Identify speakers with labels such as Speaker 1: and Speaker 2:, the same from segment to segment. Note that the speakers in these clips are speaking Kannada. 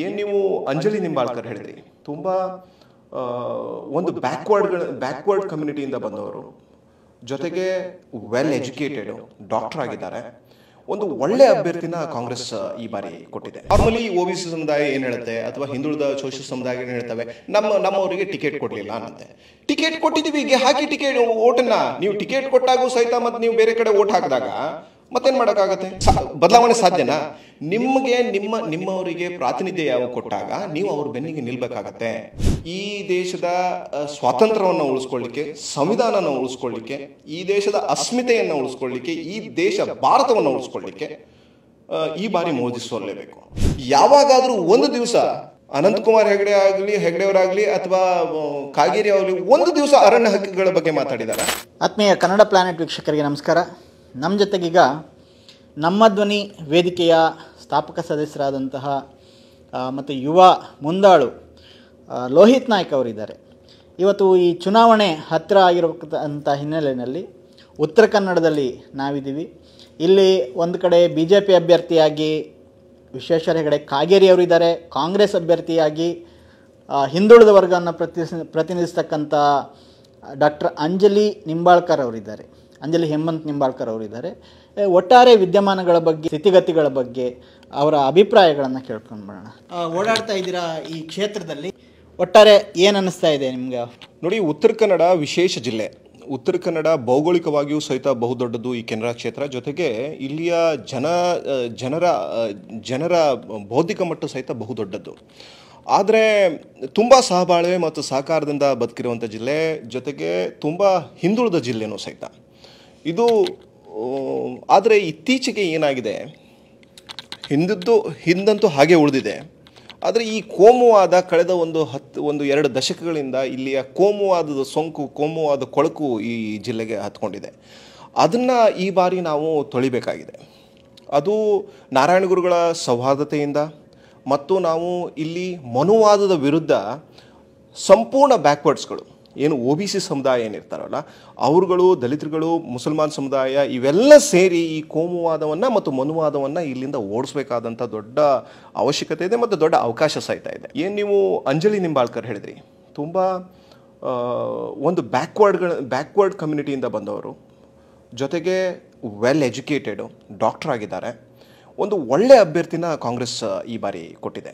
Speaker 1: ಏನು ನೀವು ಅಂಜಲಿ ನಿಂಬಾಳ್ಕರ್ ಹೇಳಿದ್ರಿ, ತುಂಬ ಒಂದು ಬ್ಯಾಕ್ವರ್ಡ್ ಕಮ್ಯುನಿಟಿಯಿಂದ ಬಂದವರು, ಜೊತೆಗೆ ವೆಲ್ ಎಜುಕೇಟೆಡ್ ಡಾಕ್ಟರ್ ಆಗಿದ್ದಾರೆ. ಒಂದು ಒಳ್ಳೆ ಅಭ್ಯರ್ಥಿನ ಕಾಂಗ್ರೆಸ್ ಈ ಬಾರಿ ಕೊಟ್ಟಿದೆ. ನಾರ್ಮಲಿ OBC ಸಮುದಾಯ ಏನು ಹೇಳುತ್ತೆ ಅಥವಾ ಹಿಂದುಳಿದ ಸೋಷಿಯಲ್ ಸಮುದಾಯ ಏನು ಹೇಳ್ತವೆ, ನಮ್ಮವರಿಗೆ ಟಿಕೆಟ್ ಕೊಡಲಿಲ್ಲ ಅನ್ನಂತೆ. ಟಿಕೆಟ್ ಕೊಟ್ಟಿದ್ದೀವಿ, ಈಗ ಹಾಕಿ ಟಿಕೆಟ್ ಓಟನ್ನ. ನೀವು ಟಿಕೆಟ್ ಕೊಟ್ಟಾಗೂ ಸಹಿತ ಮತ್ತೆ ನೀವು ಬೇರೆ ಕಡೆ ಓಟ್ ಹಾಕಿದಾಗ ಮತ್ತೇನು ಮಾಡೋಕ್ಕಾಗತ್ತೆ? ಬದಲಾವಣೆ ಸಾಧ್ಯನಾ? ನಿಮಗೆ ನಿಮ್ಮವರಿಗೆ ಪ್ರಾತಿನಿಧ್ಯ ಯಾವ ಕೊಟ್ಟಾಗ ನೀವು ಅವ್ರ ಬೆನ್ನಿಗೆ ನಿಲ್ಬೇಕಾಗತ್ತೆ. ಈ ದೇಶದ ಸ್ವಾತಂತ್ರ್ಯವನ್ನು ಉಳಿಸ್ಕೊಳ್ಳಿಕ್ಕೆ, ಸಂವಿಧಾನನ ಉಳಿಸ್ಕೊಳ್ಳಿಕ್ಕೆ, ಈ ದೇಶದ ಅಸ್ಮಿತೆಯನ್ನು ಉಳಿಸ್ಕೊಳ್ಳಿಕ್ಕೆ, ಈ ದೇಶ ಭಾರತವನ್ನು ಉಳಿಸ್ಕೊಳ್ಳಿಕ್ಕೆ ಈ ಬಾರಿ ಮೋದಿ ಸೋಲಲೇಬೇಕು. ಯಾವಾಗಾದ್ರೂ ಒಂದು ದಿವಸ ಅನಂತಕುಮಾರ್ ಹೆಗಡೆಯವರಾಗಲಿ ಅಥವಾ ಕಾಗೇರಿ ಅವರಾಗಲಿ ಒಂದು ದಿವಸ ಅರಣ್ಯ ಹಕ್ಕುಗಳ ಬಗ್ಗೆ ಮಾತಾಡಿದ್ದಾರೆ?
Speaker 2: ಆತ್ಮೀಯ ಕನ್ನಡ ಪ್ಲಾನೆಟ್ ವೀಕ್ಷಕರಿಗೆ ನಮಸ್ಕಾರ. ನಮ್ಮ ಜೊತೆಗೀಗ ನಮ್ಮ ಧ್ವನಿ ವೇದಿಕೆಯ ಸ್ಥಾಪಕ ಸದಸ್ಯರಾದಂತಹ ಮತ್ತು ಯುವ ಮುಂದಾಳು ಲೋಹಿತ್ ನಾಯ್ಕ್ ಅವರಿದ್ದಾರೆ. ಇವತ್ತು ಈ ಚುನಾವಣೆ ಹತ್ತಿರ ಆಗಿರಬೇಕಂಥ ಹಿನ್ನೆಲೆಯಲ್ಲಿ ಉತ್ತರ ಕನ್ನಡದಲ್ಲಿ ನಾವಿದ್ದೀವಿ. ಇಲ್ಲಿ ಒಂದು ಕಡೆ BJP ಅಭ್ಯರ್ಥಿಯಾಗಿ ವಿಶ್ವೇಶ್ವರ ಹೆಗಡೆ ಕಾಗೇರಿ ಅವರಿದ್ದಾರೆ, ಕಾಂಗ್ರೆಸ್ ಅಭ್ಯರ್ಥಿಯಾಗಿ ಹಿಂದುಳಿದ ವರ್ಗವನ್ನು ಪ್ರತಿನಿಧಿಸ್ತಕ್ಕಂಥ ಡಾಕ್ಟರ್ ಅಂಜಲಿ ನಿಂಬಾಳ್ಕರ್ ಅವರಿದ್ದಾರೆ, ಅಂಜಲಿ ಹೇಮಂತ್ ನಿಂಬಾಳ್ಕರ್ ಅವರಿದ್ದಾರೆ. ಒಟ್ಟಾರೆ ವಿದ್ಯಮಾನಗಳ ಬಗ್ಗೆ, ಸ್ಥಿತಿಗತಿಗಳ ಬಗ್ಗೆ ಅವರ ಅಭಿಪ್ರಾಯಗಳನ್ನು ಕೇಳ್ಕೊಂಡು ಬರೋಣ. ಓಡಾಡ್ತಾ ಇದ್ದೀರಾ ಈ ಕ್ಷೇತ್ರದಲ್ಲಿ, ಒಟ್ಟಾರೆ ಏನು ಅನ್ನಿಸ್ತಾ ಇದೆ ನಿಮ್ಗೆ?
Speaker 1: ನೋಡಿ, ಉತ್ತರ ಕನ್ನಡ ವಿಶೇಷ ಜಿಲ್ಲೆ. ಉತ್ತರ ಕನ್ನಡ ಭೌಗೋಳಿಕವಾಗಿಯೂ ಸಹಿತ ಬಹುದೊಡ್ಡದು ಈ ಕೆನರಾ ಕ್ಷೇತ್ರ. ಜೊತೆಗೆ ಇಲ್ಲಿಯ ಜನರ ಬೌದ್ಧಿಕ ಮಟ್ಟ ಸಹಿತ ಬಹುದೊಡ್ಡದ್ದು. ಆದರೆ ತುಂಬ ಸಹಬಾಳ್ವೆ ಮತ್ತು ಸಹಕಾರದಿಂದ ಬದುಕಿರುವಂಥ ಜಿಲ್ಲೆ, ಜೊತೆಗೆ ತುಂಬ ಹಿಂದುಳಿದ ಜಿಲ್ಲೆನೂ ಸಹಿತ ಇದು. ಆದರೆ ಇತ್ತೀಚೆಗೆ ಏನಾಗಿದೆ, ಹಿಂದಂತೂ ಹಾಗೆ ಉಳಿದಿದೆ. ಆದರೆ ಈ ಕೋಮುವಾದ ಕಳೆದ ಒಂದು 2 ದಶಕಗಳಿಂದ ಇಲ್ಲಿಯ ಕೋಮುವಾದದ ಸೋಂಕು, ಕೋಮುವಾದ ಕೊಳಕು ಈ ಜಿಲ್ಲೆಗೆ ಹತ್ಕೊಂಡಿದೆ. ಅದನ್ನು ಈ ಬಾರಿ ನಾವು ತೊಳಿಬೇಕಾಗಿದೆ. ಅದು ನಾರಾಯಣ ಗುರುಗಳ ಸೌಹಾರ್ದತೆಯಿಂದ ಮತ್ತು ನಾವು ಇಲ್ಲಿ ಮನುವಾದದ ವಿರುದ್ಧ ಸಂಪೂರ್ಣ ಬ್ಯಾಕ್ವರ್ಡ್ಸ್ಗಳು ಏನು OBC ಸಮುದಾಯ ಏನಿರ್ತಾರಲ್ಲ ಅವರುಗಳು, ದಲಿತರುಗಳು, ಮುಸಲ್ಮಾನ್ ಸಮುದಾಯ ಇವೆಲ್ಲ ಸೇರಿ ಈ ಕೋಮುವಾದವನ್ನು ಮತ್ತು ಮನುವಾದವನ್ನು ಇಲ್ಲಿಂದ ಓಡಿಸ್ಬೇಕಾದಂಥ ದೊಡ್ಡ ಅವಶ್ಯಕತೆ ಇದೆ ಮತ್ತು ದೊಡ್ಡ ಅವಕಾಶ ಸಹಿತ ಇದೆ. ಏನು ನೀವು ಅಂಜಲಿ ನಿಂಬಾಳ್ಕರ್ ಹೇಳಿದ್ರಿ, ತುಂಬ ಒಂದು ಬ್ಯಾಕ್ವರ್ಡ್ ಕಮ್ಯುನಿಟಿಯಿಂದ ಬಂದವರು, ಜೊತೆಗೆ ವೆಲ್ ಎಜುಕೇಟೆಡ್ ಡಾಕ್ಟರ್ ಆಗಿದ್ದಾರೆ. ಒಂದು ಒಳ್ಳೆ ಅಭ್ಯರ್ಥಿನ ಕಾಂಗ್ರೆಸ್ ಈ ಬಾರಿ ಕೊಟ್ಟಿದೆ.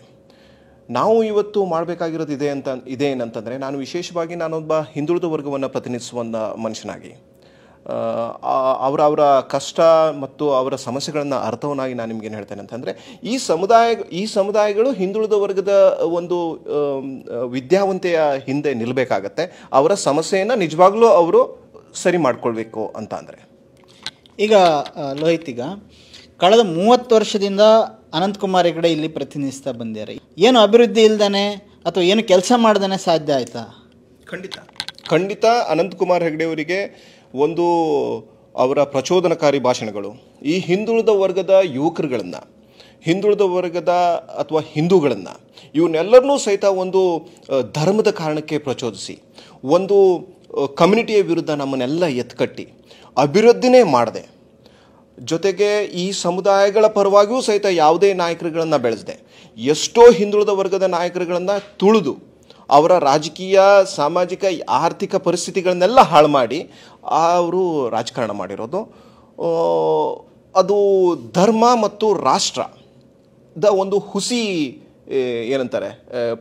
Speaker 1: ನಾವು ಇವತ್ತು ಮಾಡಬೇಕಾಗಿರೋದು ಏನಂತಂದರೆ, ನಾನು ವಿಶೇಷವಾಗಿ ನಾನೊಬ್ಬ ಹಿಂದುಳಿದ ವರ್ಗವನ್ನು ಪ್ರತಿನಿಧಿಸುವ ಮನುಷ್ಯನಾಗಿ ಅವರ ಕಷ್ಟ ಮತ್ತು ಅವರ ಸಮಸ್ಯೆಗಳನ್ನು ಅರ್ಥವನ್ನಾಗಿ ನಾನು ನಿಮ್ಗೇನು ಹೇಳ್ತೇನೆ ಅಂತಂದರೆ, ಈ ಸಮುದಾಯಗಳು ಹಿಂದುಳಿದ ವರ್ಗದ ಒಂದು ವಿದ್ಯಾವಂತೆಯ ಹಿಂದೆ ನಿಲ್ಲಬೇಕಾಗತ್ತೆ. ಅವರ ಸಮಸ್ಯೆಯನ್ನು ನಿಜವಾಗ್ಲೂ ಅವರು ಸರಿ ಮಾಡ್ಕೊಳ್ಬೇಕು ಅಂತ ಅಂದರೆ.
Speaker 2: ಈಗ ಲೋಹಿತ್, ಈಗ ಕಳೆದ 30 ವರ್ಷದಿಂದ ಅನಂತಕುಮಾರ್ ಹೆಗಡೆ ಇಲ್ಲಿ ಪ್ರತಿನಿಧಿಸ್ತಾ ಬಂದಿದ್ದಾರೆ. ಏನು ಅಭಿವೃದ್ಧಿ ಇಲ್ದಾನೆ ಅಥವಾ ಏನು ಕೆಲಸ ಮಾಡ್ದಾನೆ ಸಾಧ್ಯ ಆಯಿತಾ?
Speaker 1: ಖಂಡಿತ ಅನಂತಕುಮಾರ್ ಹೆಗಡೆ ಅವರಿಗೆ ಒಂದು ಅವರ ಪ್ರಚೋದನಕಾರಿ ಭಾಷಣಗಳು ಈ ಹಿಂದುಳಿದ ವರ್ಗದ ಯುವಕರುಗಳನ್ನು, ಹಿಂದುಳಿದ ವರ್ಗದ ಅಥವಾ ಹಿಂದೂಗಳನ್ನು, ಇವನ್ನೆಲ್ಲರನ್ನೂ ಸಹಿತ ಒಂದು ಧರ್ಮದ ಕಾರಣಕ್ಕೆ ಪ್ರಚೋದಿಸಿ, ಒಂದು ಕಮ್ಯುನಿಟಿಯ ವಿರುದ್ಧ ನಮ್ಮನ್ನೆಲ್ಲ ಎತ್ಕಟ್ಟಿ ಅಭಿವೃದ್ಧಿನೇ ಮಾಡದೆ, ಜೊತೆಗೆ ಈ ಸಮುದಾಯಗಳ ಪರವಾಗಿಯೂ ಸಹಿತ ಯಾವುದೇ ನಾಯಕರುಗಳನ್ನು ಬೆಳೆಸದೆ, ಎಷ್ಟೋ ಹಿಂದುಳಿದ ವರ್ಗದ ನಾಯಕರುಗಳನ್ನು ತುಳಿದು ಅವರ ರಾಜಕೀಯ, ಸಾಮಾಜಿಕ, ಆರ್ಥಿಕ ಪರಿಸ್ಥಿತಿಗಳನ್ನೆಲ್ಲ ಹಾಳು ಮಾಡಿ ಅವರು ರಾಜಕಾರಣ ಮಾಡಿರೋದು. ಅದು ಧರ್ಮ ಮತ್ತು ರಾಷ್ಟ್ರದ ಒಂದು ಹುಸಿ ಏನಂತಾರೆ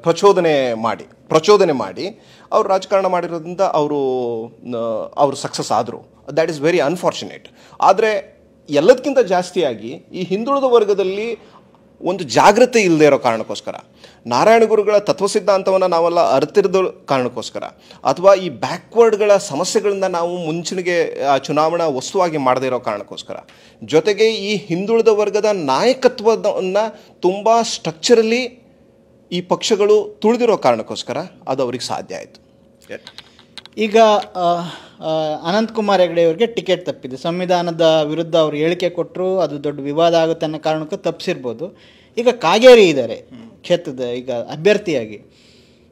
Speaker 1: ಪ್ರಚೋದನೆ ಮಾಡಿ ಅವರು ರಾಜಕಾರಣ ಮಾಡಿರೋದ್ರಿಂದ ಅವರು ಸಕ್ಸಸ್ ಆದರು. That is very unfortunate. ಆದರೆ ಎಲ್ಲದಕ್ಕಿಂತ ಜಾಸ್ತಿಯಾಗಿ ಈ ಹಿಂದುಳಿದ ವರ್ಗದಲ್ಲಿ ಒಂದು ಜಾಗೃತಿ ಇಲ್ಲದೆ ಇರೋ ಕಾರಣಕ್ಕೋಸ್ಕರ, ನಾರಾಯಣ ಗುರುಗಳ ತತ್ವ ಸಿದ್ಧಾಂತವನ್ನು ನಾವೆಲ್ಲ ಅರಿತಿರೋದ ಕಾರಣಕ್ಕೋಸ್ಕರ, ಅಥವಾ ಈ ಬ್ಯಾಕ್ವರ್ಡ್ಗಳ ಸಮಸ್ಯೆಗಳಿಂದ ನಾವು ಮುಂಚೆಗೆ ಚುನಾವಣಾ ವಸ್ತುವಾಗಿ ಮಾಡದೇ ಇರೋ ಕಾರಣಕ್ಕೋಸ್ಕರ, ಜೊತೆಗೆ ಈ ಹಿಂದುಳಿದ ವರ್ಗದ ನಾಯಕತ್ವವನ್ನು ತುಂಬ ಸ್ಟ್ರಕ್ಚರಲಿ ಈ ಪಕ್ಷಗಳು ತುಳಿದಿರೋ ಕಾರಣಕ್ಕೋಸ್ಕರ ಅದು ಅವ್ರಿಗೆ ಸಾಧ್ಯ ಆಯಿತು.
Speaker 2: ಈಗ ಅನಂತಕುಮಾರ್ ಹೆಗಡೆ ಅವರಿಗೆ ಟಿಕೆಟ್ ತಪ್ಪಿದೆ. ಸಂವಿಧಾನದ ವಿರುದ್ಧ ಅವರು ಹೇಳಿಕೆ ಕೊಟ್ಟರು, ಅದು ದೊಡ್ಡ ವಿವಾದ ಆಗುತ್ತೆ ಅನ್ನೋ ಕಾರಣಕ್ಕೆ ತಪ್ಪಿಸಿರ್ಬೋದು. ಈಗ ಕಾಗೇರಿ ಇದ್ದಾರೆ ಕ್ಷೇತ್ರದ ಈಗ ಅಭ್ಯರ್ಥಿಯಾಗಿ.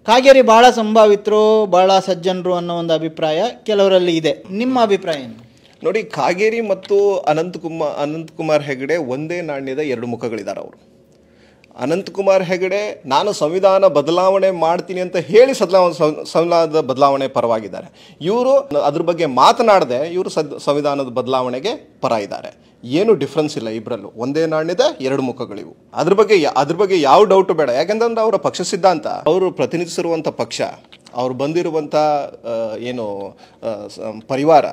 Speaker 2: ಕಾಗೇರಿ ಭಾಳ ಸಂಭಾವಿತರು, ಭಾಳ ಸಜ್ಜನರು ಅನ್ನೋ ಒಂದು ಅಭಿಪ್ರಾಯ ಕೆಲವರಲ್ಲಿ ಇದೆ. ನಿಮ್ಮ ಅಭಿಪ್ರಾಯ ಏನು?
Speaker 1: ನೋಡಿ, ಕಾಗೇರಿ ಮತ್ತು ಅನಂತಕುಮಾರ್ ಹೆಗಡೆ ಒಂದೇ ನಾಣ್ಯದ 2 ಮುಖಗಳಿದ್ದಾರೆ. ಅವರು ಅನಂತಕುಮಾರ್ ಹೆಗಡೆ ನಾನು ಸಂವಿಧಾನ ಬದಲಾವಣೆ ಮಾಡ್ತೀನಿ ಅಂತ ಹೇಳಿ ಸಂವಿಧಾನದ ಬದಲಾವಣೆ ಪರವಾಗಿದ್ದಾರೆ. ಇವರು ಅದ್ರ ಬಗ್ಗೆ ಮಾತನಾಡದೆ ಇವರು ಸಂವಿಧಾನದ ಬದಲಾವಣೆಗೆ ಪರ ಇದ್ದಾರೆ. ಏನು ಡಿಫ್ರೆನ್ಸ್ ಇಲ್ಲ ಇಬ್ಬರಲ್ಲೂ, ಒಂದೇ ನಾಣ್ಯದ ಎರಡು ಮುಖಗಳಿವು. ಅದ್ರ ಬಗ್ಗೆ ಯಾವ ಡೌಟು ಬೇಡ. ಯಾಕೆಂತಂದ್ರೆ ಅವರ ಪಕ್ಷ ಸಿದ್ಧಾಂತ, ಅವರು ಪ್ರತಿನಿಧಿಸಿರುವಂಥ ಪಕ್ಷ, ಅವ್ರು ಬಂದಿರುವಂಥ ಏನು ಪರಿವಾರ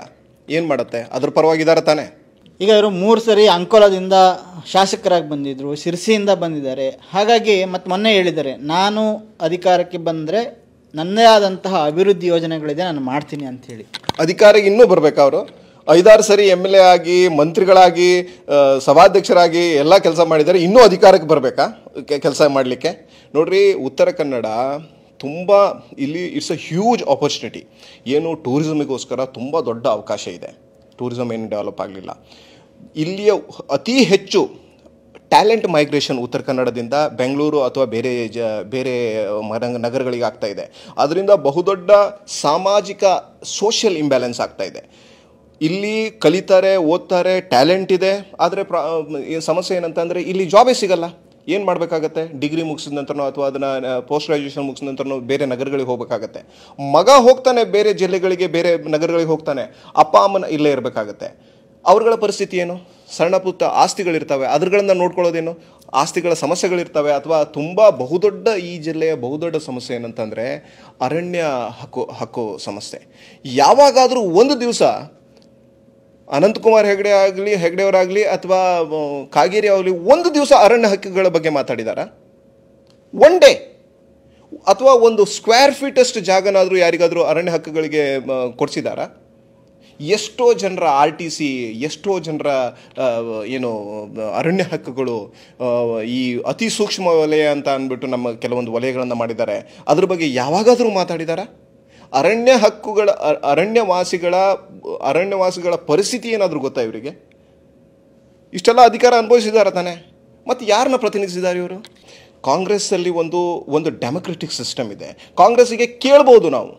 Speaker 1: ಏನು ಮಾಡುತ್ತೆ, ಅದ್ರ ಪರವಾಗಿದ್ದಾರೆ ತಾನೆ.
Speaker 2: ಈಗ ಇವರು 3 ಸರಿ ಅಂಕೋಲಾದಿಂದ ಶಾಸಕರಾಗಿ ಬಂದಿದ್ರು, ಶಿರ್ಸಿಯಿಂದ ಬಂದಿದ್ದಾರೆ. ಹಾಗಾಗಿ ಮತ್ತು ಮೊನ್ನೆ ಹೇಳಿದ್ದಾರೆ, ನಾನು ಅಧಿಕಾರಕ್ಕೆ ಬಂದರೆ ನನ್ನದೇ ಆದಂತಹ ಅಭಿವೃದ್ಧಿ ಯೋಜನೆಗಳಿದೆ, ನಾನು ಮಾಡ್ತೀನಿ ಅಂಥೇಳಿ.
Speaker 1: ಅಧಿಕಾರಿಗೆ ಇನ್ನೂ ಬರಬೇಕಾ? ಅವರು 5-6 ಸರಿ MLA ಆಗಿ, ಮಂತ್ರಿಗಳಾಗಿ, ಸಭಾಧ್ಯಕ್ಷರಾಗಿ ಎಲ್ಲ ಕೆಲಸ ಮಾಡಿದ್ದಾರೆ. ಇನ್ನೂ ಅಧಿಕಾರಕ್ಕೆ ಬರಬೇಕಾ ಕೆಲಸ ಮಾಡಲಿಕ್ಕೆ? ನೋಡ್ರಿ, ಉತ್ತರ ಕನ್ನಡ ತುಂಬ ಇಲ್ಲಿ ಇಟ್ಸ್ ಅ ಹ್ಯೂಜ್ ಆಪರ್ಚುನಿಟಿ. ಏನು ಟೂರಿಸಮಿಗೋಸ್ಕರ ತುಂಬ ದೊಡ್ಡ ಅವಕಾಶ ಇದೆ. ಟೂರಿಸಮ್ ಏನು ಡೆವಲಪ್ ಆಗಲಿಲ್ಲ. ಇಲ್ಲಿಯ ಅತಿ ಹೆಚ್ಚು ಟ್ಯಾಲೆಂಟ್ ಮೈಗ್ರೇಷನ್ ಉತ್ತರ ಕನ್ನಡದಿಂದ ಬೆಂಗಳೂರು ಅಥವಾ ಬೇರೆ ನಗರಗಳಿಗೆ ಆಗ್ತಾ ಇದೆ. ಅದರಿಂದ ಬಹುದೊಡ್ಡ ಸಾಮಾಜಿಕ ಸೋಷಿಯಲ್ ಇಂಬ್ಯಾಲೆನ್ಸ್ ಆಗ್ತಾ ಇದೆ. ಇಲ್ಲಿ ಕಲಿತಾರೆ, ಓದ್ತಾರೆ, ಟ್ಯಾಲೆಂಟ್ ಇದೆ. ಆದರೆ ಸಮಸ್ಯೆ ಏನಂತಂದರೆ ಇಲ್ಲಿ ಜಾಬೇ ಸಿಗಲ್ಲ. ಏನು ಮಾಡಬೇಕಾಗತ್ತೆ? ಡಿಗ್ರಿ ಮುಗಿಸಿದ ನಂತರನೋ ಅಥವಾ ಅದನ್ನು ಪೋಸ್ಟ್ ಗ್ರ್ಯಾಜುಯೇಷನ್ ಮುಗಿಸಿದ ನಂತರನೋ ಬೇರೆ ನಗರಗಳಿಗೆ ಹೋಗಬೇಕಾಗತ್ತೆ. ಮಗ ಹೋಗ್ತಾನೆ ಬೇರೆ ಜಿಲ್ಲೆಗಳಿಗೆ, ಬೇರೆ ನಗರಗಳಿಗೆ ಹೋಗ್ತಾನೆ, ಅಪ್ಪ ಅಮ್ಮನ ಇಲ್ಲೇ ಇರಬೇಕಾಗತ್ತೆ. ಅವ್ರಗಳ ಪರಿಸ್ಥಿತಿ ಏನು? ಸಣ್ಣ ಪುಟ್ಟ ಆಸ್ತಿಗಳಿರ್ತವೆ, ಅದ್ರಗಳನ್ನು ನೋಡ್ಕೊಳ್ಳೋದೇನು? ಆಸ್ತಿಗಳ ಸಮಸ್ಯೆಗಳಿರ್ತವೆ. ಅಥವಾ ತುಂಬ ಈ ಜಿಲ್ಲೆಯ ಬಹುದೊಡ್ಡ ಸಮಸ್ಯೆ ಏನಂತಂದರೆ ಅರಣ್ಯ ಹಕ್ಕು ಸಮಸ್ಯೆ. ಯಾವಾಗಾದರೂ ಒಂದು ದಿವಸ ಅನಂತಕುಮಾರ್ ಹೆಗಡೆಯವರಾಗಲಿ ಅಥವಾ ಕಾಗೇರಿ ಆಗಲಿ ಒಂದು ದಿವಸ ಅರಣ್ಯ ಹಕ್ಕುಗಳ ಬಗ್ಗೆ ಮಾತಾಡಿದಾರ? ಒನ್ ಡೇ ಅಥವಾ ಒಂದು ಸ್ಕ್ವೇರ್ ಫೀಟಷ್ಟು ಜಾಗನಾದರೂ ಯಾರಿಗಾದರೂ ಅರಣ್ಯ ಹಕ್ಕುಗಳಿಗೆ ಕೊಡಿಸಿದಾರ? ಎಷ್ಟೋ ಜನರ RTC, ಎಷ್ಟೋ ಜನರ ಏನು ಅರಣ್ಯ ಹಕ್ಕುಗಳು, ಈ ಅತಿ ಸೂಕ್ಷ್ಮ ವಲಯ ಅಂತ ಅಂದ್ಬಿಟ್ಟು ನಮ್ಮ ಕೆಲವೊಂದು ವಲಯಗಳನ್ನು ಮಾಡಿದ್ದಾರೆ. ಅದ್ರ ಬಗ್ಗೆ ಯಾವಾಗಾದರೂ ಮಾತಾಡಿದಾರ? ಅರಣ್ಯವಾಸಿಗಳ ಪರಿಸ್ಥಿತಿ ಏನಾದರೂ ಗೊತ್ತಾ ಇವರಿಗೆ? ಇಷ್ಟೆಲ್ಲ ಅಧಿಕಾರ ಅನುಭವಿಸಿದ್ದಾರೆ ತಾನೆ. ಮತ್ತು ಯಾರನ್ನ ಪ್ರತಿನಿಧಿಸಿದ್ದಾರೆ ಇವರು? ಕಾಂಗ್ರೆಸ್ಸಲ್ಲಿ ಒಂದು ಡೆಮೊಕ್ರೆಟಿಕ್ ಸಿಸ್ಟಮ್ ಇದೆ. ಕಾಂಗ್ರೆಸ್ಸಿಗೆ ಕೇಳ್ಬೋದು ನಾವು.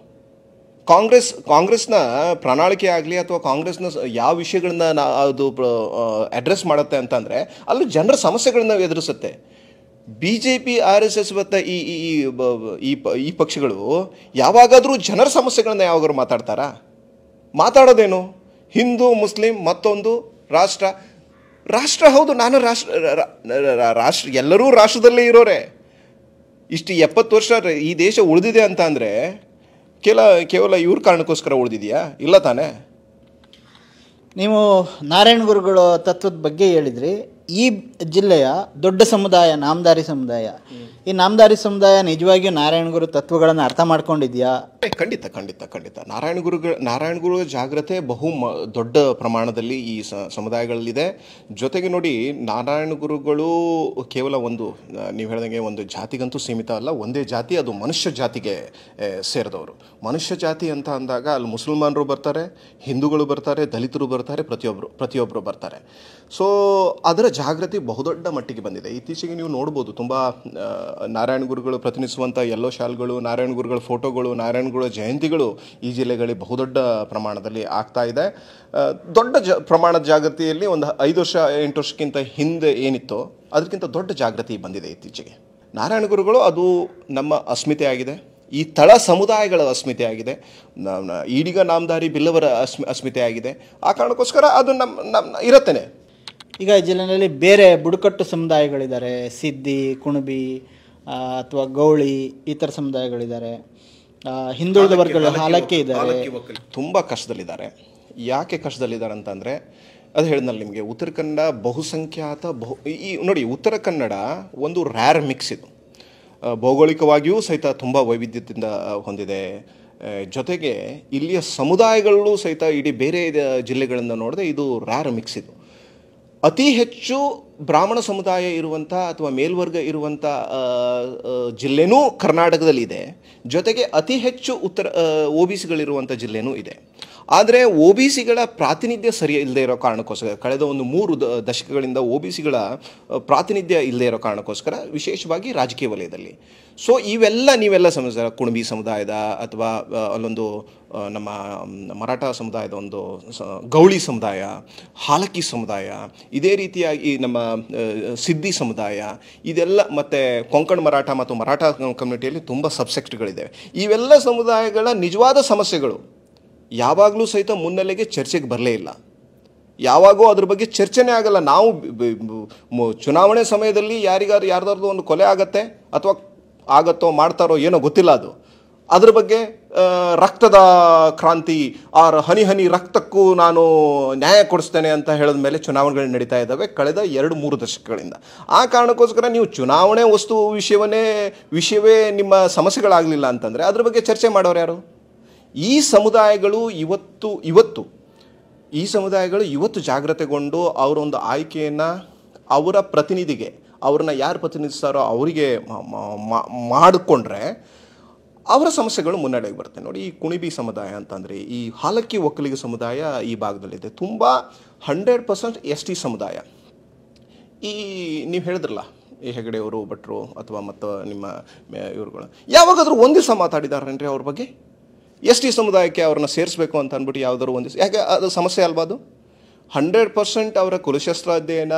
Speaker 1: ಕಾಂಗ್ರೆಸ್ನ ಪ್ರಣಾಳಿಕೆ ಆಗಲಿ ಅಥವಾ ಕಾಂಗ್ರೆಸ್ನ ಯಾವ ವಿಷಯಗಳನ್ನ ಅದು ಅಡ್ರೆಸ್ ಮಾಡುತ್ತೆ ಅಂತಂದರೆ ಅಲ್ಲಿ ಜನರ ಸಮಸ್ಯೆಗಳನ್ನ ಎದುರಿಸುತ್ತೆ. BJP, RSS ಮತ್ತು ಈ ಪಕ್ಷಗಳು ಯಾವಾಗಾದರೂ ಜನರ ಸಮಸ್ಯೆಗಳನ್ನ ಯಾವಾಗಾದ್ರೂ ಮಾತಾಡೋದೇನು? ಹಿಂದೂ, ಮುಸ್ಲಿಂ, ಮತ್ತೊಂದು ರಾಷ್ಟ್ರ ಹೌದು, ನಾನು ರಾಷ್ಟ್ರ ಎಲ್ಲರೂ ರಾಷ್ಟ್ರದಲ್ಲೇ ಇರೋರೆ. ಇಷ್ಟು 70 ವರ್ಷ ಈ ದೇಶ ಉಳಿದಿದೆ ಅಂತ ಅಂದರೆ ಕೇವಲ ಇವ್ರ ಕಾರಣಕ್ಕೋಸ್ಕರ ಉಳಿದಿದೆಯಾ? ಇಲ್ಲ ತಾನೇ.
Speaker 2: ನೀವು ನಾರಾಯಣ ಗುರುಗಳ ತತ್ವದ ಬಗ್ಗೆ ಹೇಳಿದ್ರಿ. ಈ ಜಿಲ್ಲೆಯ ದೊಡ್ಡ ಸಮುದಾಯ ನಾಮಧಾರಿ ಸಮುದಾಯ. ಈ ನಾಮಧಾರಿ ಸಮುದಾಯ ನಿಜವಾಗಿಯೂ ನಾರಾಯಣ ಗುರು ತತ್ವಗಳನ್ನು ಅರ್ಥ ಮಾಡ್ಕೊಂಡಿದ್ಯಾ? ಖಂಡಿತ. ನಾರಾಯಣ ಗುರುಗಳ ಜಾಗ್ರತೆ ದೊಡ್ಡ ಪ್ರಮಾಣದಲ್ಲಿ ಈ ಸಮುದಾಯಗಳಲ್ಲಿದೆ. ಜೊತೆಗೆ ನೋಡಿ, ನಾರಾಯಣ ಗುರುಗಳು ಕೇವಲ ನೀವು ಹೇಳ್ದಂಗೆ ಒಂದು ಜಾತಿಗಂತೂ ಸೀಮಿತ ಅಲ್ಲ. ಒಂದೇ ಜಾತಿ, ಅದು ಮನುಷ್ಯ ಜಾತಿಗೆ ಸೇರಿದವರು. ಮನುಷ್ಯ ಜಾತಿ ಅಂತ ಅಂದಾಗ ಅಲ್ಲಿ ಮುಸಲ್ಮಾನರು ಬರ್ತಾರೆ, ಹಿಂದೂಗಳು ಬರ್ತಾರೆ, ದಲಿತರು ಬರ್ತಾರೆ, ಪ್ರತಿಯೊಬ್ಬರು ಬರ್ತಾರೆ. ಸೊ ಅದರ ಜಾಗೃತಿ ಬಹುದೊಡ್ಡ ಮಟ್ಟಿಗೆ ಬಂದಿದೆ. ಇತ್ತೀಚೆಗೆ ನೀವು ನೋಡ್ಬೋದು, ತುಂಬ ನಾರಾಯಣ ಗುರುಗಳು ಪ್ರತಿನಿಧಿಸುವಂಥ ಎಲ್ಲೋ ಶಾಲ್ಗಳು, ನಾರಾಯಣ ಗುರುಗಳ ಫೋಟೋಗಳು, ನಾರಾಯಣ ಗುರುಗಳ ಜಯಂತಿಗಳು ಈ ಜಿಲ್ಲೆಗಳಿಗೆ ಬಹುದೊಡ್ಡ ಪ್ರಮಾಣದಲ್ಲಿ ಆಗ್ತಾ ಇದೆ. ದೊಡ್ಡ ಪ್ರಮಾಣದ ಜಾಗೃತಿಯಲ್ಲಿ ಒಂದು 5 ವರ್ಷ 8 ವರ್ಷಕ್ಕಿಂತ ಹಿಂದೆ ಏನಿತ್ತೋ ಅದಕ್ಕಿಂತ ದೊಡ್ಡ ಜಾಗೃತಿ ಬಂದಿದೆ ಇತ್ತೀಚೆಗೆ. ನಾರಾಯಣ ಗುರುಗಳು ಅದು ನಮ್ಮ ಅಸ್ಮಿತೆ ಆಗಿದೆ. ಈ ತಳ ಸಮುದಾಯಗಳ ಅಸ್ಮಿತೆ ಆಗಿದೆ. ಈಡಿಗ ನಾಮಧಾರಿ ಬಿಲ್ಲವರ ಅಸ್ಮಿತೆ ಆಗಿದೆ. ಆ ಕಾರಣಕ್ಕೋಸ್ಕರ ಅದು ನಮ್ಮ ಇರುತ್ತೇನೆ. ಈಗ ಈ ಜಿಲ್ಲೆಯಲ್ಲಿ ಬೇರೆ ಬುಡಕಟ್ಟು ಸಮುದಾಯಗಳಿದ್ದಾರೆ, ಸಿದ್ದಿ, ಕುಣಬಿ ಅಥವಾ ಗೌಳಿ, ಈ ಥರ ಸಮುದಾಯಗಳಿದ್ದಾರೆ. ಹಿಂದುಳಿದ ವರ್ಗಗಳು, ಹಾಲಕ್ಕೆ ಇದ್ದಾರೆ,
Speaker 1: ತುಂಬ ಕಷ್ಟದಲ್ಲಿದ್ದಾರೆ. ಯಾಕೆ ಕಷ್ಟದಲ್ಲಿದ್ದಾರೆ ಅಂತಂದರೆ, ಅದು ಹೇಳಿದ್ನಲ್ಲ ನಿಮಗೆ, ಉತ್ತರ ಕನ್ನಡ ಬಹುಸಂಖ್ಯಾತ ನೋಡಿ, ಉತ್ತರ ಕನ್ನಡ ಒಂದು ರ್ಯಾರ್ ಮಿಕ್ಸ್. ಇದು ಭೌಗೋಳಿಕವಾಗಿಯೂ ಸಹಿತ ತುಂಬ ವೈವಿಧ್ಯತೆಯಿಂದ ಹೊಂದಿದೆ. ಜೊತೆಗೆ ಇಲ್ಲಿಯ ಸಮುದಾಯಗಳು ಸಹಿತ ಇಡೀ ಬೇರೆ ಜಿಲ್ಲೆಗಳಿಂದ ನೋಡಿದ್ರೆ ಇದು ರ್ಯಾರ್ ಮಿಕ್ಸ್. ಇದು ಅತಿ ಹೆಚ್ಚು ಬ್ರಾಹ್ಮಣ ಸಮುದಾಯ ಇರುವಂಥ ಅಥವಾ ಮೇಲ್ವರ್ಗ ಇರುವಂಥ ಜಿಲ್ಲೆನೂ ಕರ್ನಾಟಕದಲ್ಲಿ ಇದೆ. ಜೊತೆಗೆ ಅತಿ ಹೆಚ್ಚು OBCಗಳಿರುವಂಥ ಜಿಲ್ಲೆನೂ ಇದೆ. ಆದರೆ ಒ ಬಿ ಸಿಗಳ ಪ್ರಾತಿನಿಧ್ಯ ಸರಿ ಇಲ್ಲದೆ ಇರೋ ಕಾರಣಕ್ಕೋಸ್ಕರ ಕಳೆದ ಒಂದು 3 ದಶಕಗಳಿಂದ ಒ ಬಿ ಸಿಗಳ ಪ್ರಾತಿನಿಧ್ಯ ಇಲ್ಲದೆ ಇರೋ ಕಾರಣಕ್ಕೋಸ್ಕರ ವಿಶೇಷವಾಗಿ ರಾಜಕೀಯ ವಲಯದಲ್ಲಿ. ಸೊ ನೀವೆಲ್ಲ ಸಮಸ್ಯೆ ಕುಣಬಿ ಸಮುದಾಯದ ಅಥವಾ ಅಲ್ಲೊಂದು ನಮ್ಮ ಮರಾಠ ಸಮುದಾಯದ ಒಂದು ಗೌಳಿ ಸಮುದಾಯ, ಹಾಲಕ್ಕಿ ಸಮುದಾಯ, ಇದೇ ರೀತಿಯಾಗಿ ನಮ್ಮ ಸಿದ್ದಿ ಸಮುದಾಯ, ಇದೆಲ್ಲ ಮತ್ತು ಕೊಂಕಣ ಮರಾಠ ಮತ್ತು ಮರಾಠ ಕಮ್ಯುನಿಟಿಯಲ್ಲಿ ತುಂಬ ಸಬ್ಸೆಕ್ಟ್ಗಳಿದ್ದಾವೆ. ಇವೆಲ್ಲ ಸಮುದಾಯಗಳ ನಿಜವಾದ ಸಮಸ್ಯೆಗಳು ಯಾವಾಗಲೂ ಸಹಿತ ಮುನ್ನೆಲೆಗೆ ಚರ್ಚೆಗೆ ಬರಲೇ ಇಲ್ಲ. ಯಾವಾಗೂ ಅದ್ರ ಬಗ್ಗೆ ಚರ್ಚೆನೇ ಆಗಲ್ಲ. ನಾವು ಚುನಾವಣೆ ಸಮಯದಲ್ಲಿ ಯಾರ್ದಾರ್ದು ಒಂದು ಕೊಲೆ ಆಗತ್ತೆ ಅಥವಾ ಆಗತ್ತೋ ಮಾಡ್ತಾರೋ ಏನೋ ಗೊತ್ತಿಲ್ಲ, ಅದ್ರ ಬಗ್ಗೆ ರಕ್ತದ ಕ್ರಾಂತಿ ಹನಿ ಹನಿ ರಕ್ತಕ್ಕೂ ನಾನು ನ್ಯಾಯ ಕೊಡಿಸ್ತೇನೆ ಅಂತ ಹೇಳಿದ ಮೇಲೆ ಚುನಾವಣೆಗಳು ನಡೀತಾ ಇದ್ದಾವೆ ಕಳೆದ 2-3 ದಶಕಗಳಿಂದ. ಆ ಕಾರಣಕ್ಕೋಸ್ಕರ ನೀವು ಚುನಾವಣೆ ವಿಷಯವೇ ನಿಮ್ಮ ಸಮಸ್ಯೆಗಳಾಗಲಿಲ್ಲ ಅಂತಂದರೆ ಅದ್ರ ಬಗ್ಗೆ ಚರ್ಚೆ ಮಾಡೋರು ಯಾರು? ಈ ಸಮುದಾಯಗಳು ಇವತ್ತು ಜಾಗ್ರತೆಗೊಂಡು ಅವರೊಂದು ಆಯ್ಕೆಯನ್ನು ಅವರ ಪ್ರತಿನಿಧಿಗೆ, ಅವ್ರನ್ನ ಯಾರು ಪ್ರತಿನಿಧಿಸ್ತಾರೋ ಅವರಿಗೆ ಮಾಡಿಕೊಂಡ್ರೆ ಅವರ ಸಮಸ್ಯೆಗಳು ಮುನ್ನಡೆಗೆ ಬರುತ್ತೆ. ನೋಡಿ, ಈ ಕುಣಿಬಿ ಸಮುದಾಯ ಅಂತಂದರೆ ಈ ಹಾಲಕ್ಕಿ ಒಕ್ಕಲಿಗ ಸಮುದಾಯ ಈ ಭಾಗದಲ್ಲಿದೆ. ತುಂಬ 100% ST ಸಮುದಾಯ. ಈ ನೀವು ಹೇಳಿದ್ರಲ್ಲ, ಈ ಹೆಗಡೆಯವರು, ಭಟ್ರು ಅಥವಾ ಮತ್ತು ನಿಮ್ಮ ಇವ್ರುಗಳು ಯಾವಾಗಾದರೂ ಒಂದು ದಿವಸ ಮಾತಾಡಿದಾರೇನ್ರಿ ಅವ್ರ ಬಗ್ಗೆ? ST ಸಮುದಾಯಕ್ಕೆ ಅವ್ರನ್ನ ಸೇರಿಸಬೇಕು ಅಂತ ಅಂದ್ಬಿಟ್ಟು ಯಾವುದಾದ್ರು ಒಂದು ದಿವಸ? ಯಾಕೆ ಅದು ಸಮಸ್ಯೆ ಅಲ್ವಾ? ಅದು 100% ಅವರ ಕುಲಶಾಸ್ತ್ರ ಅಧ್ಯಯನ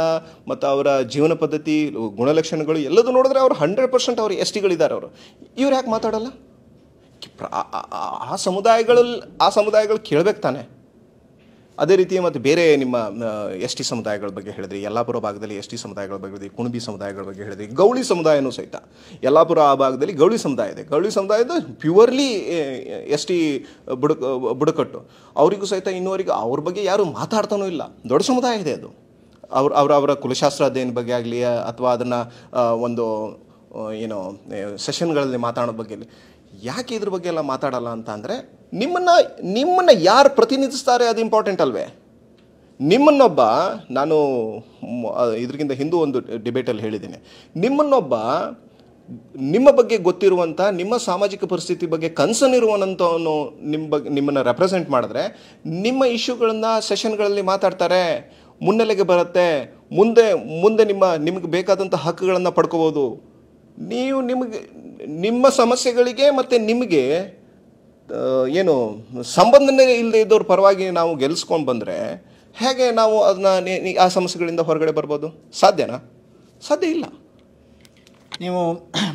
Speaker 1: ಮತ್ತು ಅವರ ಜೀವನ ಪದ್ಧತಿ, ಗುಣಲಕ್ಷಣಗಳು ಎಲ್ಲದೂ ನೋಡಿದ್ರೆ ಅವರು 100% ಅವರು STಗಳಿದ್ದಾರೆ. ಇವ್ರು ಯಾಕೆ ಮಾತಾಡಲ್ಲ? ಆ ಸಮುದಾಯಗಳು ಕೇಳಬೇಕು ತಾನೆ. ಅದೇ ರೀತಿ ಮತ್ತು ಬೇರೆ ನಿಮ್ಮ ST ಸಮುದಾಯಗಳ ಬಗ್ಗೆ ಹೇಳಿದ್ರಿ, ಯಲ್ಲಾಪುರ ಭಾಗದಲ್ಲಿ ST ಸಮುದಾಯಗಳ ಬಗ್ಗೆ ಹೇಳಿದ್ರಿ, ಕುಣಬಿ ಸಮುದಾಯಗಳ ಬಗ್ಗೆ ಹೇಳಿದ್ರಿ, ಗೌಳಿ ಸಮುದಾಯನೂ ಸಹಿತ ಯಲ್ಲಾಪುರ ಆ ಭಾಗದಲ್ಲಿ ಗೌಳಿ ಸಮುದಾಯ ಇದೆ. ಗೌಳಿ ಸಮುದಾಯದ ಪ್ಯೂರ್ಲಿ ST ಬುಡಕಟ್ಟು. ಅವರಿಗೂ ಸಹಿತ ಇನ್ನೂವರೆಗೂ ಅವ್ರ ಬಗ್ಗೆ ಯಾರು ಮಾತಾಡ್ತಾನೂ ಇಲ್ಲ. ದೊಡ್ಡ ಸಮುದಾಯ ಇದೆ ಅದು. ಅವರ ಕುಲಶಾಸ್ತ್ರ ಅಧ್ಯಯನ ಬಗ್ಗೆ ಆಗಲಿ ಅಥವಾ ಅದನ್ನು ಒಂದು ಸೆಷನ್ಗಳಲ್ಲಿ ಮಾತಾಡೋದ ಬಗ್ಗೆ ಯಾಕೆ ಇದ್ರ ಬಗ್ಗೆ ಎಲ್ಲ ಮಾತಾಡಲ್ಲ ಅಂತ ಅಂದರೆ, ನಿಮ್ಮನ್ನು ಯಾರು ಪ್ರತಿನಿಧಿಸ್ತಾರೆ ಅದು ಇಂಪಾರ್ಟೆಂಟ್ ಅಲ್ವೇ? ನಾನು ಇದಕ್ಕಿಂತ ಹಿಂದೂ ಒಂದು ಡಿಬೇಟಲ್ಲಿ ಹೇಳಿದ್ದೀನಿ, ನಿಮ್ಮ ಬಗ್ಗೆ ಗೊತ್ತಿರುವಂಥ, ನಿಮ್ಮ ಸಾಮಾಜಿಕ ಪರಿಸ್ಥಿತಿ ಬಗ್ಗೆ ಕನ್ಸರ್ನ್ ಇರುವಂಥವನು ನಿಮ್ಮನ್ನು ರೆಪ್ರೆಸೆಂಟ್ ಮಾಡಿದ್ರೆ ನಿಮ್ಮ ಇಶ್ಯೂಗಳನ್ನು ಸೆಷನ್ಗಳಲ್ಲಿ ಮಾತಾಡ್ತಾರೆ, ಮುನ್ನೆಲೆಗೆ ಬರುತ್ತೆ, ಮುಂದೆ ನಿಮಗೆ ಬೇಕಾದಂಥ ಹಕ್ಕುಗಳನ್ನು ಪಡ್ಕೋಬೋದು. ನೀವು ನಿಮ್ಮ ಸಮಸ್ಯೆಗಳಿಗೆ ಮತ್ತು ನಿಮಗೆ ಸಂಬಂಧನೇ ಇಲ್ಲದೆ ಇದ್ದವ್ರ ಪರವಾಗಿ ನಾವು ಗೆಲ್ಲಿಸ್ಕೊಂಡು ಬಂದರೆ ಹೇಗೆ ನಾವು ಆ ಸಮಸ್ಯೆಗಳಿಂದ ಹೊರಗಡೆ ಬರ್ಬೋದು? ಸಾಧ್ಯನಾ? ಸಾಧ್ಯ ಇಲ್ಲ.
Speaker 2: ನೀವು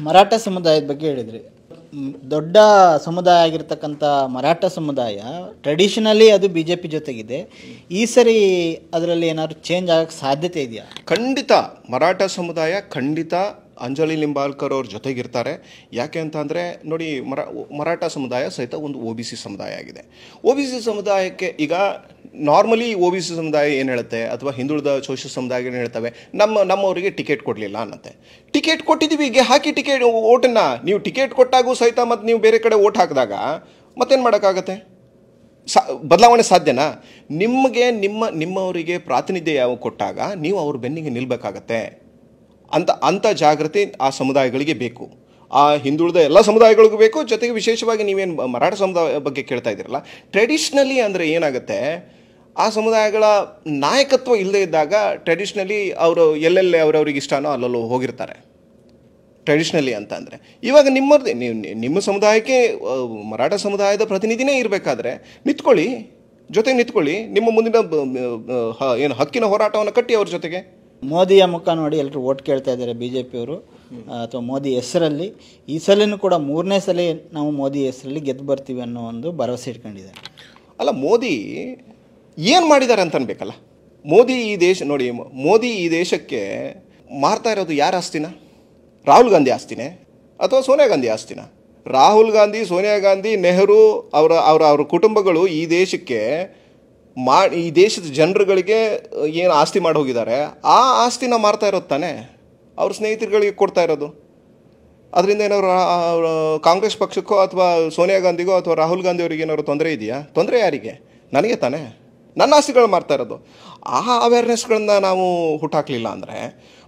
Speaker 2: ಮರಾಠ ಸಮುದಾಯದ ಬಗ್ಗೆ ಹೇಳಿದ್ರಿ. ದೊಡ್ಡ ಸಮುದಾಯ ಆಗಿರ್ತಕ್ಕಂಥ ಮರಾಠ ಸಮುದಾಯ ಟ್ರೆಡಿಷನಲಿ ಅದು BJP ಜೊತೆಗಿದೆ. ಈ ಸರಿ ಅದರಲ್ಲಿ ಏನಾದ್ರು ಚೇಂಜ್ ಆಗೋಕ್ಕೆ ಸಾಧ್ಯತೆ ಇದೆಯಾ?
Speaker 1: ಖಂಡಿತ ಮರಾಠ ಸಮುದಾಯ ಖಂಡಿತ ಅಂಜಲಿ ಲಿಂಬಾಳ್ಕರ್ ಅವ್ರ ಜೊತೆಗಿರ್ತಾರೆ. ಯಾಕೆ ಅಂತ ಅಂದರೆ ನೋಡಿ, ಮರಾಠ ಸಮುದಾಯ ಸಹಿತ ಒಂದು OBC ಸಮುದಾಯ ಆಗಿದೆ. OBC ಸಮುದಾಯಕ್ಕೆ ಈಗ ನಾರ್ಮಲಿ OBC ಸಮುದಾಯ ಏನು ಹೇಳುತ್ತೆ ಅಥವಾ ಹಿಂದುಳಿದ ಶೋಷಿತ ಸಮುದಾಯ ಏನು ಹೇಳ್ತವೆ, ನಮ್ಮವರಿಗೆ ಟಿಕೆಟ್ ಕೊಡಲಿಲ್ಲ ಅನ್ನತ್ತೆ. ಟಿಕೆಟ್ ಕೊಟ್ಟಿದ್ದೀವಿ, ಈಗ ಹಾಕಿ ಓಟನ್ನು ನೀವು ಟಿಕೆಟ್ ಕೊಟ್ಟಾಗೂ ಸಹಿತ ಮತ್ತು ನೀವು ಬೇರೆ ಕಡೆ ಓಟ್ ಹಾಕಿದಾಗ ಮತ್ತೇನು ಮಾಡೋಕ್ಕಾಗತ್ತೆ? ಬದಲಾವಣೆ ಸಾಧ್ಯನಾ? ನಿಮ್ಮವರಿಗೆ ಪ್ರಾತಿನಿಧ್ಯ ಯಾವ ಕೊಟ್ಟಾಗ ನೀವು ಅವ್ರ ಬೆನ್ನಿಗೆ ನಿಲ್ಲಬೇಕಾಗತ್ತೆ. ಅಂಥ ಜಾಗೃತಿ ಆ ಸಮುದಾಯಗಳಿಗೆ ಬೇಕು. ಆ ಹಿಂದುಳಿದ ಎಲ್ಲ ಸಮುದಾಯಗಳಿಗೂ ಬೇಕು. ಜೊತೆಗೆ ವಿಶೇಷವಾಗಿ ನೀವೇನು ಮರಾಠ ಸಮುದಾಯ ಬಗ್ಗೆ ಕೇಳ್ತಾ ಇದ್ದೀರಲ್ಲ, ಟ್ರೆಡಿಷ್ನಲಿ ಅಂದರೆ ಏನಾಗುತ್ತೆ, ಆ ಸಮುದಾಯಗಳ ನಾಯಕತ್ವ ಇಲ್ಲದೆ ಇದ್ದಾಗ ಟ್ರೆಡಿಷ್ನಲಿ ಅವರು ಎಲ್ಲೆಲ್ಲಿ ಅವ್ರವ್ರಿಗೆ ಇಷ್ಟನೋ ಅಲ್ಲಲ್ಲೂ ಹೋಗಿರ್ತಾರೆ. ಟ್ರೆಡಿಷ್ನಲಿ ಅಂತ ಅಂದರೆ ಇವಾಗ ನಿಮ್ಮ ಸಮುದಾಯಕ್ಕೆ ಮರಾಠ ಸಮುದಾಯದ ಪ್ರತಿನಿಧಿನೇ ಇರಬೇಕಾದ್ರೆ ಜೊತೆಗೆ ನಿಂತ್ಕೊಳ್ಳಿ. ನಿಮ್ಮ ಮುಂದಿನ ಹಕ್ಕಿನ ಹೋರಾಟವನ್ನು ಕಟ್ಟಿ ಅವ್ರ ಜೊತೆಗೆ.
Speaker 2: ಮೋದಿಯ ಮುಖ ನೋಡಿ ಎಲ್ಲರೂ ಓಟ್ ಕೇಳ್ತಾ ಇದ್ದಾರೆ BJPಯವರು ಅಥವಾ ಮೋದಿ ಹೆಸರಲ್ಲಿ. ಈ ಸಲನೂ ಕೂಡ 3ನೇ ಸಲ ನಾವು ಮೋದಿ ಹೆಸರಲ್ಲಿ ಗೆದ್ದು ಬರ್ತೀವಿ ಅನ್ನೋ ಒಂದು ಭರವಸೆ ಇಟ್ಕೊಂಡಿದ್ದಾರೆ.
Speaker 1: ಅಲ್ಲ, ಮೋದಿ ಏನು ಮಾಡಿದ್ದಾರೆ ಅಂತ ಅನ್ಬೇಕಲ್ಲ. ಮೋದಿ ಈ ದೇಶಕ್ಕೆ ಮಾರ್ತಾ ಇರೋದು ಯಾರ ಆಸ್ತಿನ? ರಾಹುಲ್ ಗಾಂಧಿ ಆಸ್ತಿನೇ ಅಥವಾ ಸೋನಿಯಾ ಗಾಂಧಿ ಆಸ್ತಿನ? ರಾಹುಲ್ ಗಾಂಧಿ, ಸೋನಿಯಾ ಗಾಂಧಿ, ನೆಹರು ಅವರ ಕುಟುಂಬಗಳು ಈ ದೇಶಕ್ಕೆ ಈ ದೇಶದ ಜನರುಗಳಿಗೆ ಏನು ಆಸ್ತಿ ಮಾಡಿ ಹೋಗಿದ್ದಾರೆ, ಆ ಆಸ್ತಿನ ಮಾರ್ತಾ ಇರೋದು ತಾನೆ, ಅವ್ರ ಸ್ನೇಹಿತರುಗಳಿಗೆ ಕೊಡ್ತಾ ಇರೋದು. ಅದರಿಂದ ಏನಾದ್ರು ಕಾಂಗ್ರೆಸ್ ಪಕ್ಷಕ್ಕೋ ಅಥವಾ ಸೋನಿಯಾ ಗಾಂಧಿಗೋ ಅಥವಾ ರಾಹುಲ್ ಗಾಂಧಿ ಅವರಿಗೆ ಏನಾದ್ರು ತೊಂದರೆ ಇದೆಯಾ? ತೊಂದರೆ ಯಾರಿಗೆ? ನನಗೆ ತಾನೆ. ನನ್ನ ಆಸ್ತಿಗಳು ಮಾರ್ತಾ ಇರೋದು. ಆ ಅವೇರ್ನೆಸ್ಗಳನ್ನ ನಾವು ಹುಟ್ಟಾಕಲಿಲ್ಲ ಅಂದರೆ,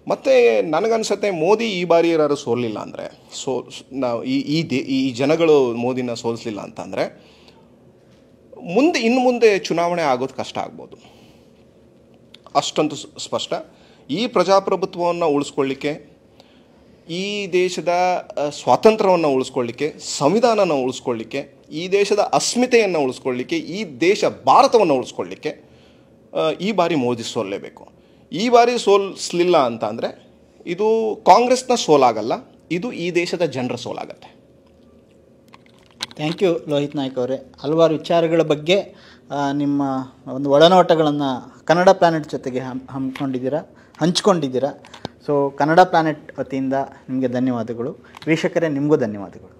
Speaker 1: ಮತ್ತು ನನಗನ್ಸುತ್ತೆ ಮೋದಿ ಈ ಬಾರಿ ಯಾರು ಸೋಲಿಲ್ಲ ಅಂದರೆ, ನಾವು ಈ ಜನಗಳು ಮೋದಿನ ಸೋಲಿಸಲಿಲ್ಲ ಅಂತಂದರೆ ಇನ್ನು ಮುಂದೆ ಚುನಾವಣೆ ಆಗೋದು ಕಷ್ಟ ಆಗ್ಬೋದು. ಅಷ್ಟಂತೂ ಸ್ಪಷ್ಟ. ಈ ಪ್ರಜಾಪ್ರಭುತ್ವವನ್ನು ಉಳಿಸ್ಕೊಳ್ಳಿಕ್ಕೆ, ಈ ದೇಶದ ಸ್ವಾತಂತ್ರ್ಯವನ್ನು ಉಳಿಸ್ಕೊಳ್ಳಿಕ್ಕೆ, ಸಂವಿಧಾನನ ಉಳಿಸ್ಕೊಳ್ಳಿಕ್ಕೆ, ಈ ದೇಶದ ಅಸ್ಮಿತೆಯನ್ನು ಉಳಿಸ್ಕೊಳ್ಳಿಕ್ಕೆ, ಈ ದೇಶ ಭಾರತವನ್ನು ಉಳಿಸ್ಕೊಳ್ಳಿಕ್ಕೆ ಈ ಬಾರಿ ಮೋದಿ ಸೋಲ್ಲೇಬೇಕು. ಈ ಬಾರಿ ಸೋಲಿಸಲಿಲ್ಲ ಅಂತ ಅಂದರೆ ಇದು ಕಾಂಗ್ರೆಸ್ನ ಸೋಲಾಗಲ್ಲ, ಇದು ಈ ದೇಶದ ಜನರ ಸೋಲಾಗತ್ತೆ.
Speaker 2: ಥ್ಯಾಂಕ್ ಯು ಲೋಹಿತ್ ನಾಯ್ಕ್ ಅವರೇ. ಹಲವಾರು ವಿಚಾರಗಳ ಬಗ್ಗೆ ನಿಮ್ಮ ಒಂದು ಒಳನೋಟಗಳನ್ನು ಕನ್ನಡ ಪ್ಲಾನೆಟ್ ಜೊತೆಗೆ ಹಂಚ್ಕೊಂಡಿದ್ದೀರಾ. ಸೊ ಕನ್ನಡ ಪ್ಲಾನೆಟ್ ವತಿಯಿಂದ ನಿಮಗೆ ಧನ್ಯವಾದಗಳು. ವೀಕ್ಷಕರೇ, ನಿಮಗೂ ಧನ್ಯವಾದಗಳು.